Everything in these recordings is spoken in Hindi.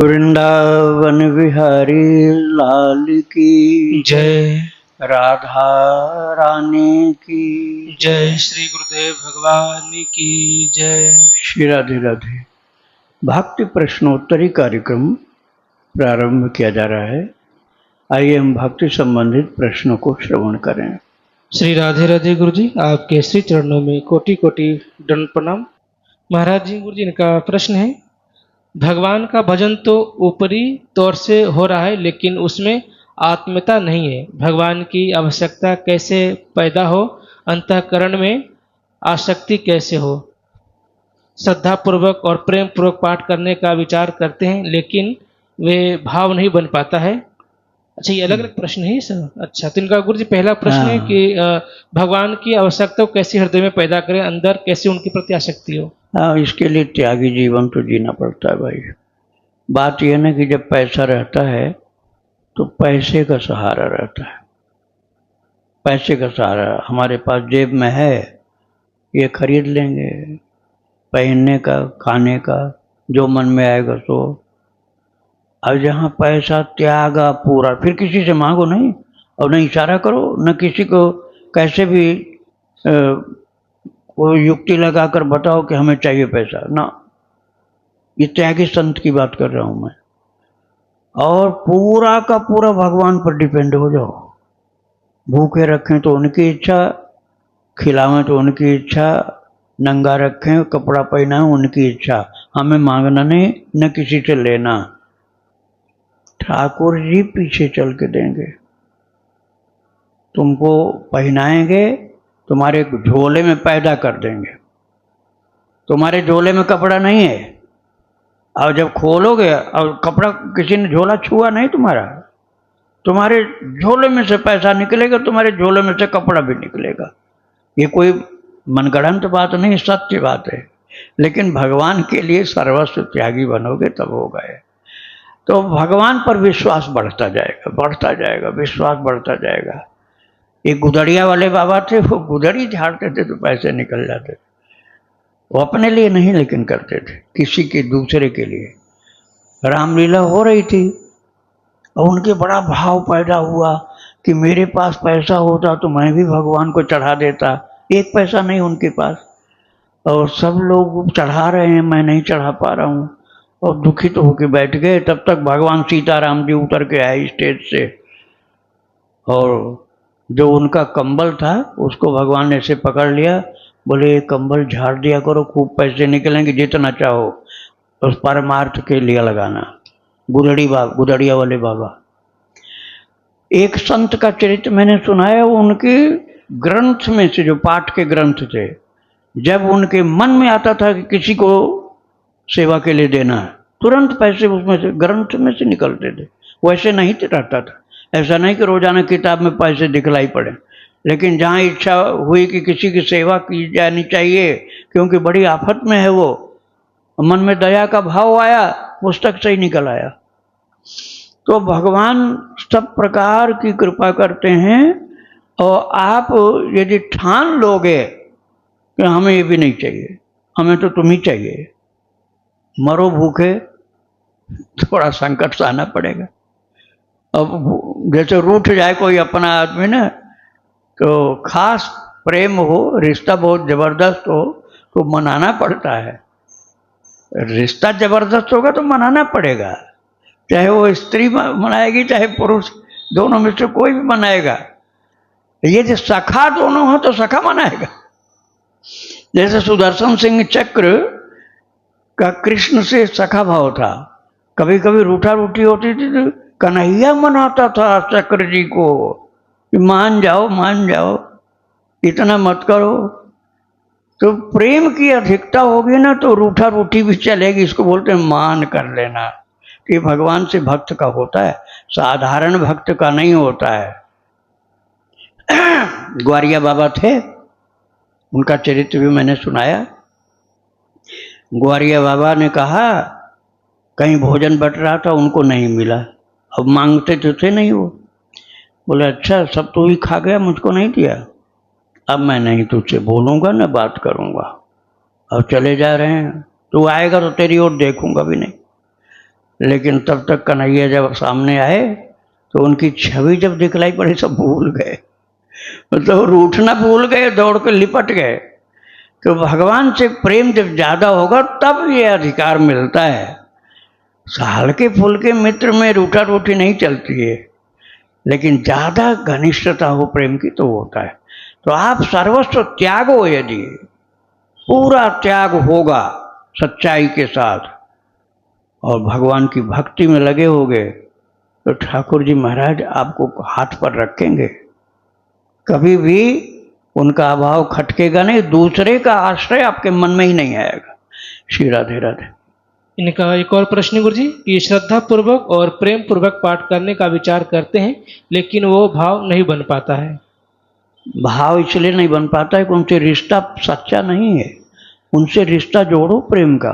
वृंदावन बिहारी लाल की जय। राधा रानी की जय श्री गुरुदेव भगवान की जय। श्री राधे राधे। भक्ति प्रश्नोत्तरी कार्यक्रम प्रारंभ किया जा रहा है। आइए हम भक्ति संबंधित प्रश्नों को श्रवण करें। श्री राधे राधे गुरु जी, आपके श्री चरणों में कोटि कोटि दंड प्रणाम। महाराज जी, गुरु जी, इनका प्रश्न है, भगवान का भजन तो ऊपरी तौर से हो रहा है लेकिन उसमें आत्मीयता नहीं है। भगवान की आवश्यकता कैसे पैदा हो, अंतःकरण में आसक्ति कैसे हो। श्रद्धा पूर्वक और प्रेम पूर्वक पाठ करने का विचार करते हैं लेकिन वे भाव नहीं बन पाता है। अच्छा, ये अलग अलग प्रश्न है सर। अच्छा, तो इनका गुरु जी पहला प्रश्न है कि भगवान की आवश्यकता को कैसे हृदय में पैदा करें, अंदर कैसे उनके प्रति आसक्ति हो। इसके लिए त्यागी जीवन तो जीना पड़ता है भाई। बात यह ना कि जब पैसा रहता है तो पैसे का सहारा रहता है। पैसे का सहारा हमारे पास जेब में है, ये खरीद लेंगे, पहनने का, खाने का, जो मन में आएगा सो। अब जहाँ पैसा त्यागा पूरा, फिर किसी से मांगो नहीं और न इशारा करो, न किसी को कैसे भी कोई युक्ति लगाकर बताओ कि हमें चाहिए पैसा ना। ये त्यागी संत की बात कर रहा हूं मैं। और पूरा का पूरा भगवान पर डिपेंड हो जाओ। भूखे रखें तो उनकी इच्छा, खिलावें तो उनकी इच्छा, नंगा रखें, कपड़ा पहनाएं उनकी इच्छा। हमें मांगना नहीं, न किसी से लेना। ठाकुर जी पीछे चल के देंगे, तुमको पहनाएंगे, तुम्हारे झोले में पैदा कर देंगे। तुम्हारे झोले में कपड़ा नहीं है, और जब खोलोगे और कपड़ा, किसी ने झोला छुआ नहीं तुम्हारा, तुम्हारे झोले में से पैसा निकलेगा, तुम्हारे झोले में से कपड़ा भी निकलेगा। ये कोई मनगढ़ंत बात नहीं, सत्य बात है। लेकिन भगवान के लिए सर्वस्व त्यागी बनोगे तब हो गए। तो भगवान पर विश्वास बढ़ता जाएगा, बढ़ता जाएगा, विश्वास बढ़ता जाएगा। एक गुदड़िया वाले बाबा थे, वो गुदड़ी झाड़ते थे तो पैसे निकल जाते थे। वो अपने लिए नहीं लेकिन करते थे, किसी के दूसरे के लिए। रामलीला हो रही थी और उनके बड़ा भाव पैदा हुआ कि मेरे पास पैसा होता तो मैं भी भगवान को चढ़ा देता। एक पैसा नहीं उनके पास, और सब लोग चढ़ा रहे हैं, मैं नहीं चढ़ा पा रहा हूँ, और दुखित तो होकर बैठ गए। तब तक भगवान सीताराम जी उतर के आए स्टेज से, और जो उनका कंबल था उसको भगवान ने ऐसे पकड़ लिया, बोले ये कंबल झाड़ दिया करो, खूब पैसे निकलेंगे, जितना चाहो उस परमार्थ के लिए लगाना। गुदड़िया वाले बाबा। एक संत का चरित्र मैंने सुनाया, उनके ग्रंथ में से, जो पाठ के ग्रंथ थे, जब उनके मन में आता था कि किसी को सेवा के लिए देना है, तुरंत पैसे उसमें से, ग्रंथ में से निकलते थे। वैसे नहीं रहता था, ऐसा नहीं कि रोजाना किताब में पैसे दिखलाई पड़े, लेकिन जहाँ इच्छा हुई कि किसी की सेवा की जानी चाहिए क्योंकि बड़ी आफत में है वो, मन में दया का भाव आया, पुस्तक से ही निकल आया। तो भगवान सब प्रकार की कृपा करते हैं। और आप यदि ठान लोगे कि हमें ये भी नहीं चाहिए, हमें तो तुम ही चाहिए, मरो भूखे, थोड़ा संकट सहना पड़ेगा। अब जैसे रूठ जाए कोई अपना आदमी ना, तो खास प्रेम हो, रिश्ता बहुत जबरदस्त हो तो मनाना पड़ता है। रिश्ता जबरदस्त होगा तो मनाना पड़ेगा, चाहे वो स्त्री मनाएगी चाहे पुरुष, दोनों में से कोई भी मनाएगा। ये जो सखा दोनों हो तो सखा मनाएगा। जैसे सुदर्शन सिंह चक्र का कृष्ण से सखा भाव था। कभी कभी रूठा रूठी होती थी तो कन्हैया मनाता था चक्र जी को कि मान जाओ, मान जाओ, इतना मत करो। तो प्रेम की अधिकता होगी ना तो रूठा रूठी भी चलेगी, इसको बोलते हैं मान कर लेना। ये भगवान से भक्त का होता है, साधारण भक्त का नहीं होता है। ग्वारिया बाबा थे, उनका चरित्र भी मैंने सुनाया। ग्वारिया बाबा ने कहा, कहीं भोजन बट रहा था, उनको नहीं मिला। अब मांगते तो थे नहीं वो, बोले अच्छा सब तो ही खा गया, मुझको नहीं दिया, अब मैं नहीं तुझसे बोलूँगा न बात करूँगा। अब चले जा रहे हैं, तू आएगा तो तेरी ओर देखूँगा भी नहीं। लेकिन तब तक कन्हैया जब सामने आए तो उनकी छवि जब दिखलाई पड़ी सब भूल गए, मतलब रूठना भूल गए, दौड़ के लिपट गए। तो भगवान से प्रेम जब ज्यादा होगा तब ये अधिकार मिलता है। हल्के फुल्के मित्र में रूठा रूठी नहीं चलती है, लेकिन ज्यादा घनिष्ठता हो प्रेम की तो होता है। तो आप सर्वस्व त्यागो, यदि पूरा त्याग होगा सच्चाई के साथ और भगवान की भक्ति में लगे होगे तो ठाकुर जी महाराज आपको हाथ पर रखेंगे, कभी भी उनका अभाव खटकेगा नहीं, दूसरे का आश्रय आपके मन में ही नहीं आएगा। श्री राधे राधे। इनका एक और प्रश्न गुरुजी कि श्रद्धा पूर्वक और प्रेम पूर्वक पाठ करने का विचार करते हैं लेकिन वो भाव नहीं बन पाता है। भाव इसलिए नहीं बन पाता है कि उनसे रिश्ता सच्चा नहीं है। उनसे रिश्ता जोड़ो प्रेम का,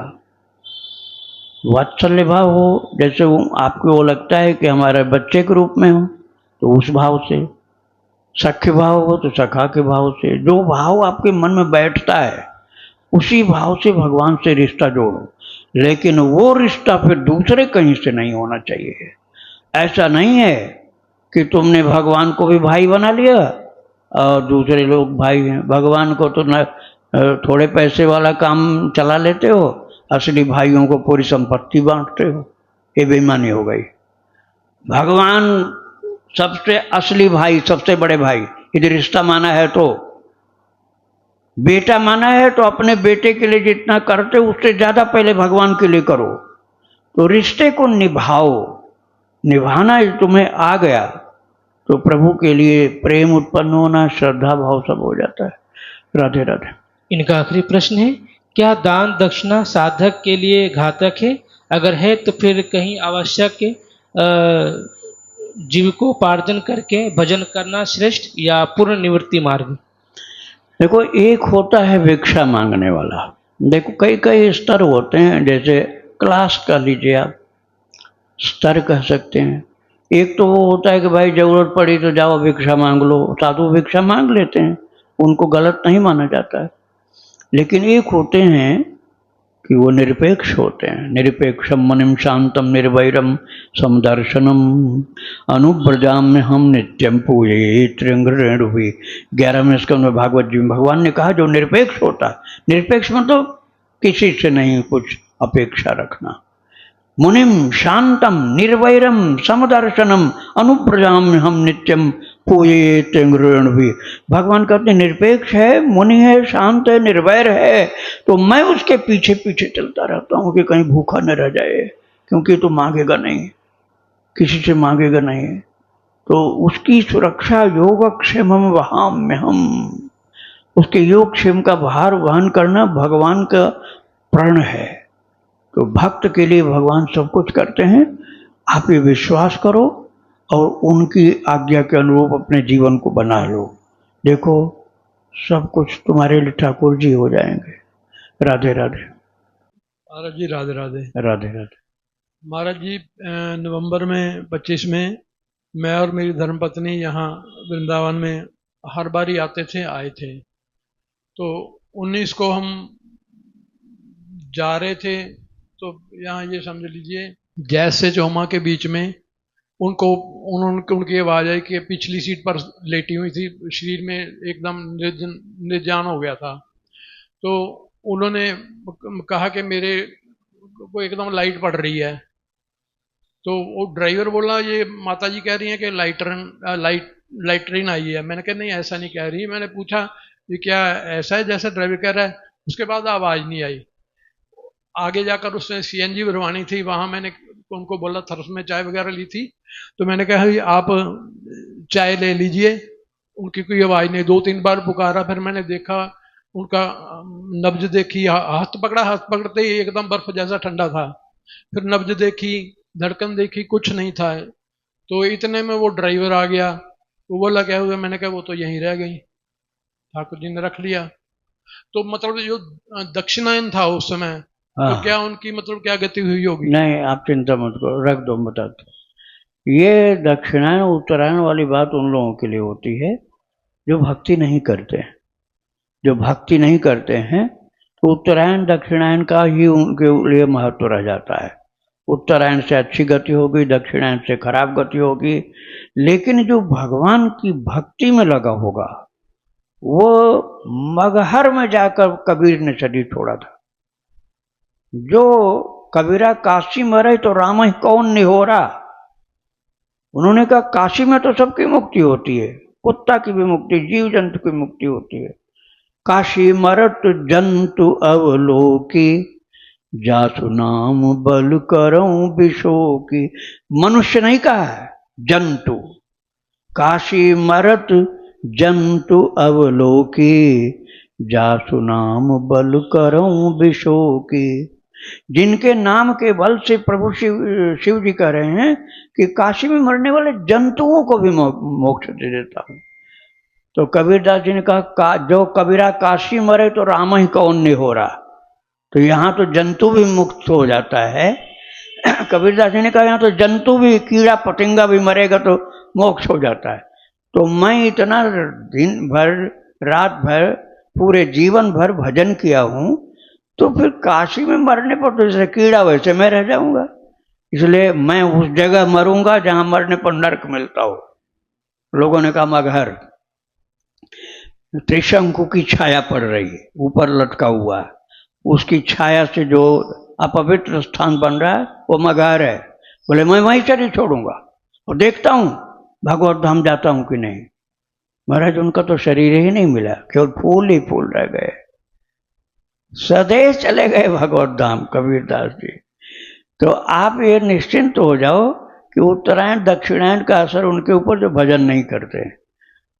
वात्सल्य भाव हो, जैसे वो आपको वो लगता है कि हमारे बच्चे के रूप में हो तो उस भाव से, सख्य भाव हो तो सखा के भाव से, जो भाव आपके मन में बैठता है उसी भाव से भगवान से रिश्ता जोड़ो। लेकिन वो रिश्ता फिर दूसरे कहीं से नहीं होना चाहिए। ऐसा नहीं है कि तुमने भगवान को भी भाई बना लिया और दूसरे लोग भाई हैं। भगवान को तो न थोड़े पैसे वाला काम चला लेते हो, असली भाइयों को पूरी संपत्ति बांटते हो, ये बेईमानी हो गई। भगवान सबसे असली भाई, सबसे बड़े भाई, यदि रिश्ता माना है तो बेटा माना है तो अपने बेटे के लिए जितना करते उससे ज्यादा पहले भगवान के लिए करो। तो रिश्ते को निभाओ, निभाना तुम्हें आ गया तो प्रभु के लिए प्रेम उत्पन्न होना, श्रद्धा भाव सब हो जाता है। राधे राधे। इनका आखिरी प्रश्न है, क्या दान दक्षिणा साधक के लिए घातक है? अगर है तो फिर कहीं आवश्यक जीविकोपार्जन करके भजन करना श्रेष्ठ या पूर्ण निवृत्ति मार्ग? देखो, एक होता है भिक्षा मांगने वाला। देखो कई कई स्तर होते हैं, जैसे क्लास कह लीजिए आप, स्तर कह सकते हैं। एक तो वो होता है कि भाई जरूरत पड़ी तो जाओ भिक्षा मांग लो, साधु भिक्षा मांग लेते हैं, उनको गलत नहीं माना जाता है। लेकिन एक होते हैं कि वो निरपेक्ष होते हैं। निरपेक्षम मनिम शांतम निर्वैरम समदर्शनम अनुव्रजाम में हम नित्यम पूजे त्रिंग्रेणु भी 11वें स्कंद में भागवत जी में भगवान ने कहा जो निरपेक्ष होता है, निरपेक्ष मतलब किसी से नहीं कुछ अपेक्षा रखना। मुनिम शांतम निर्वैरम समदर्शनम अनुप्रजाम हम नित्यम पूजे त्रिंग्रेण भी। भगवान कहते निरपेक्ष है, मुनि है, शांत है, निर्वैर है, तो मैं उसके पीछे पीछे चलता रहता हूँ कि कहीं भूखा न रह जाए, क्योंकि तो मांगेगा नहीं, किसी से मांगेगा नहीं, तो उसकी सुरक्षा योगक्षेम वहां में हम, उसके योगक्षेम का भार वहन करना भगवान का प्रण है। तो भक्त के लिए भगवान सब कुछ करते हैं। आप ये विश्वास करो और उनकी आज्ञा के अनुरूप अपने जीवन को बना लो, देखो सब कुछ तुम्हारे लिए ठाकुर जी हो जाएंगे। राधे राधे। महाराज जी राधे राधे। राधे राधे। महाराज जी नवंबर में 25 में मैं और मेरी धर्मपत्नी यहाँ वृंदावन में हर बार आते थे, आए थे। तो 19 को हम जा रहे थे, तो यहाँ ये समझ लीजिए जैस से चौमा के बीच में उनकी आवाज़ आई कि पिछली सीट पर लेटी हुई थी, शरीर में एकदम निर्जान हो गया था। तो उन्होंने कहा कि मेरे को एकदम लाइट पड़ रही है। तो वो ड्राइवर बोला ये माता जी कह रही हैं कि लाइटरिन आई है। मैंने कहा नहीं ऐसा नहीं कह रही। मैंने पूछा ये क्या ऐसा है जैसा ड्राइवर कह रहा है? उसके बाद आवाज़ नहीं आई। आगे जाकर उसने सीएनजी भरवानी थी, वहाँ मैंने उनको बोला थर्स में चाय वगैरह ली थी, तो मैंने कहा आप चाय ले लीजिए। उनकी कोई आवाज़ नहीं, 2-3 बार पुकारा, फिर मैंने देखा उनका नब्ज देखी, हाथ पकड़ा, हाथ पकड़ते ही एकदम बर्फ जैसा ठंडा था। फिर नब्ज देखी, धड़कन देखी, कुछ नहीं था। तो इतने में वो ड्राइवर आ गया, वो बोला क्या हुआ? मैंने कहा वो तो यहीं रह गई, ठाकुर जी ने रख लिया। तो मतलब जो दक्षिणायन था उस समय, तो क्या उनकी मतलब क्या गति हुई होगी? नहीं आप चिंता मत करो, रख दो, बताते। ये दक्षिणायन उत्तरायण वाली बात उन लोगों के लिए होती है जो भक्ति नहीं करते हैं। जो भक्ति नहीं करते हैं तो उत्तरायण दक्षिणायन का ही उनके लिए महत्व रह जाता है। उत्तरायण से अच्छी गति होगी, दक्षिणायन से खराब गति होगी। लेकिन जो भगवान की भक्ति में लगा होगा वो मगहर में जाकर कबीर ने शरीर छोड़ा था। जो कबीरा काशी मरे तो राम ही कौन निहोरा। उन्होंने कहा काशी में तो सबकी मुक्ति होती है, कुत्ता की भी मुक्ति, जीव जंतु की मुक्ति होती है। काशी मरत जंतु अवलोकी, जासु नाम बल करऊं बिशोकी। मनुष्य नहीं कहा है, जंतु। काशी मरत जंतु अवलोकी, जासु नाम बल करऊं बिशोकी। जिनके नाम के बल से प्रभु शिव जी कह रहे हैं कि काशी में मरने वाले जंतुओं को भी मोक्ष दे देता हूं। तो कबीरदास जी ने कहा जो कबीरा काशी मरे तो राम ही कौन निहोरा। तो यहाँ तो जंतु भी मुक्त हो जाता है। कबीरदास जी ने कहा यहाँ तो जंतु भी, कीड़ा पतंगा भी मरेगा तो मोक्ष हो जाता है। तो मैं इतना दिन भर रात भर पूरे जीवन भर भजन किया हूँ, तो फिर काशी में मरने पर तो जैसे कीड़ा वैसे मैं रह जाऊंगा। इसलिए मैं उस जगह मरूंगा जहां मरने पर नरक मिलता हो। लोगों ने कहा मगहर, त्रिशंकु की छाया पड़ रही है, ऊपर लटका हुआ है, उसकी छाया से जो अपवित्र स्थान बन रहा है वो मगहर है। बोले मैं वहीं शरीर छोड़ूंगा और देखता हूं भगवत धाम जाता हूं कि नहीं। महाराज उनका तो शरीर ही नहीं मिला, केवल फूल ही फूल रह गए, स्वदेश चले गए भगवत धाम कबीरदास जी। तो आप ये निश्चिंत हो जाओ कि उत्तरायण दक्षिणायन का असर उनके ऊपर जो भजन नहीं करते।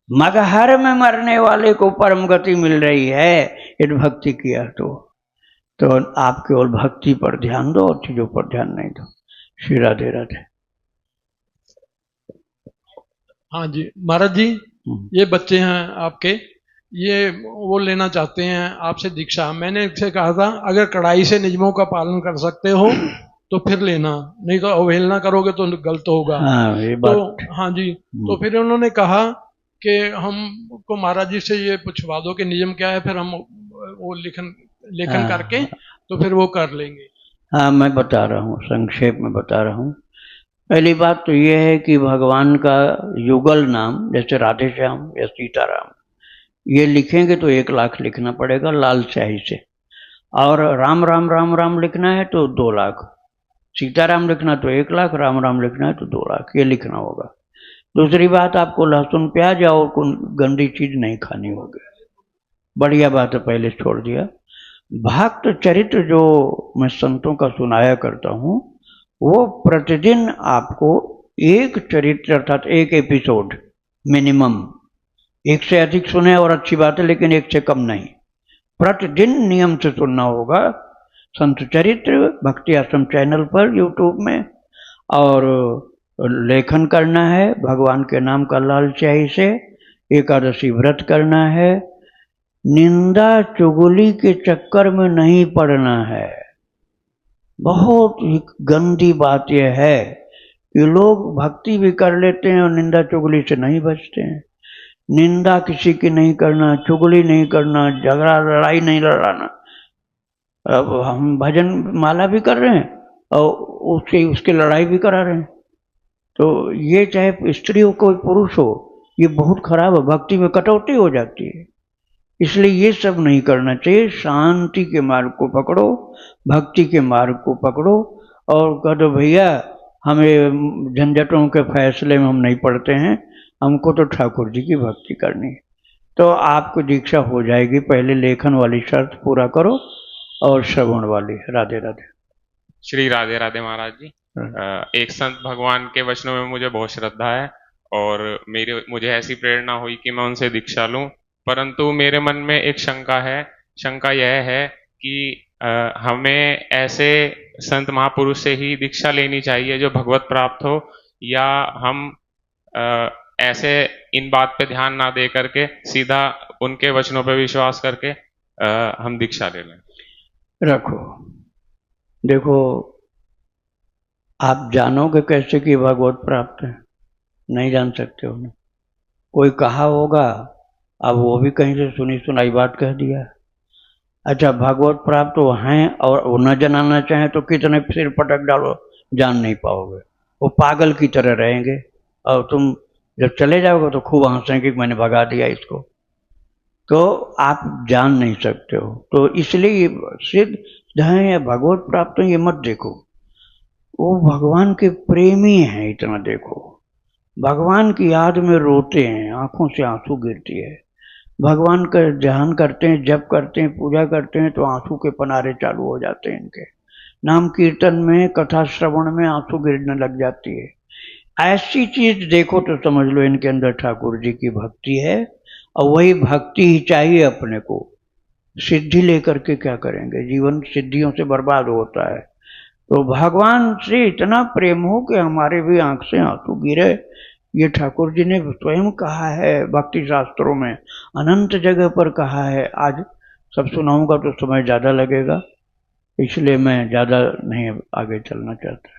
मगहर में मरने वाले को परम गति मिल रही है यदि भक्ति किया तो आप केवल भक्ति पर ध्यान दो और चीजों पर ध्यान नहीं दो। श्री राधे राधे। हाँ जी महाराज जी, ये बच्चे हैं आपके, ये वो लेना चाहते हैं आपसे दीक्षा। मैंने इनसे कहा था अगर कड़ाई से नियमों का पालन कर सकते हो तो फिर लेना, नहीं तो अवहेलना करोगे तो गलत होगा। हाँ, ये बात। तो हाँ जी, तो फिर उन्होंने कहा कि हमको महाराज जी से ये पूछवा दो कि नियम क्या है, फिर हम वो लेखन करके तो फिर वो कर लेंगे। हाँ, मैं बता रहा हूँ, संक्षेप में बता रहा हूँ। पहली बात तो ये है कि भगवान का युगल नाम जैसे राधे श्याम या सीताराम, ये लिखेंगे तो 1 लाख लिखना पड़ेगा लाल स्याही से। और राम राम राम राम लिखना है तो 2 लाख, सीताराम लिखना तो 1 लाख, राम राम लिखना है तो 2 लाख, ये लिखना होगा। दूसरी बात, आपको लहसुन प्याज और गंदी चीज नहीं खानी होगी। बढ़िया बात है, पहले छोड़ दिया। भक्त चरित्र जो मैं संतों का सुनाया करता हूँ, वो प्रतिदिन आपको एक चरित्र अर्थात एक एपिसोड मिनिमम, 1 से अधिक सुने और अच्छी बात है, लेकिन 1 से कम नहीं, प्रतिदिन नियम से सुनना होगा। संत चरित्र भक्ति आश्रम चैनल पर यूट्यूब में, और लेखन करना है भगवान के नाम का लाल स्याही से, एकादशी व्रत करना है, निंदा चुगली के चक्कर में नहीं पड़ना है। बहुत ही गंदी बात यह है कि लोग भक्ति भी कर लेते हैं और निंदा चुगली से नहीं बचते हैं। निंदा किसी की नहीं करना, चुगली नहीं करना, झगड़ा लड़ाई नहीं लड़ाना। अब हम भजन माला भी कर रहे हैं और उसकी लड़ाई भी करा रहे हैं, तो ये चाहे स्त्री हो कोई पुरुष हो, ये बहुत खराब है, भक्ति में कटौती हो जाती है। इसलिए ये सब नहीं करना चाहिए। शांति के मार्ग को पकड़ो, भक्ति के मार्ग को पकड़ो, और कह दो भैया हमें झंझटों के फैसले में हम नहीं पड़ते हैं, हमको तो ठाकुर जी की भक्ति करनी है। तो आपको दीक्षा हो जाएगी। पहले लेखन वाली शर्त पूरा करो और श्रवण वाली। राधे राधे। श्री राधे राधे महाराज जी। एक संत भगवान के वचनों में मुझे बहुत श्रद्धा है और मुझे ऐसी प्रेरणा हुई कि मैं उनसे दीक्षा लूं, परंतु मेरे मन में एक शंका है। शंका यह है कि हमें ऐसे संत महापुरुष से ही दीक्षा लेनी चाहिए जो भगवत प्राप्त हो, या हम ऐसे इन बात पे ध्यान ना दे करके सीधा उनके वचनों पे विश्वास करके हम दीक्षा ले लें? रखो, देखो, आप जानोगे कैसे कि भगवत प्राप्त है? नहीं जान सकते हो ना। कोई कहा होगा, अब वो भी कहीं से सुनी सुनाई बात कह दिया। अच्छा, भगवत प्राप्त तो हैं और वो न जनाना चाहें तो कितने सिर पटक डालो जान नहीं पाओगे, वो पागल की तरह रहेंगे और तुम जब चले जाओगे तो खूब हंसेंगे कि मैंने भगा दिया इसको, तो आप जान नहीं सकते हो। तो इसलिए सिद्ध हैं या भगवत प्राप्त हैं ये मत देखो, वो भगवान के प्रेमी हैं इतना देखो, भगवान की याद में रोते हैं, आंखों से आंसू गिरती है, भगवान का ध्यान करते हैं, जप करते हैं, पूजा करते हैं तो आंसू के पनारे चालू हो जाते हैं इनके, नाम कीर्तन में, कथा श्रवण में आंसू गिरने लग जाती है। ऐसी चीज देखो तो समझ लो इनके अंदर ठाकुर जी की भक्ति है, और वही भक्ति ही चाहिए अपने को। सिद्धि लेकर के क्या करेंगे, जीवन सिद्धियों से बर्बाद होता है। तो भगवान से इतना प्रेम हो कि हमारे भी आंख से आंसू गिरे, ये ठाकुर जी ने स्वयं कहा है भक्ति शास्त्रों में, अनंत जगह पर कहा है। आज सब सुनाऊंगा तो समय ज़्यादा लगेगा, इसलिए मैं ज़्यादा नहीं आगे चलना चाहता।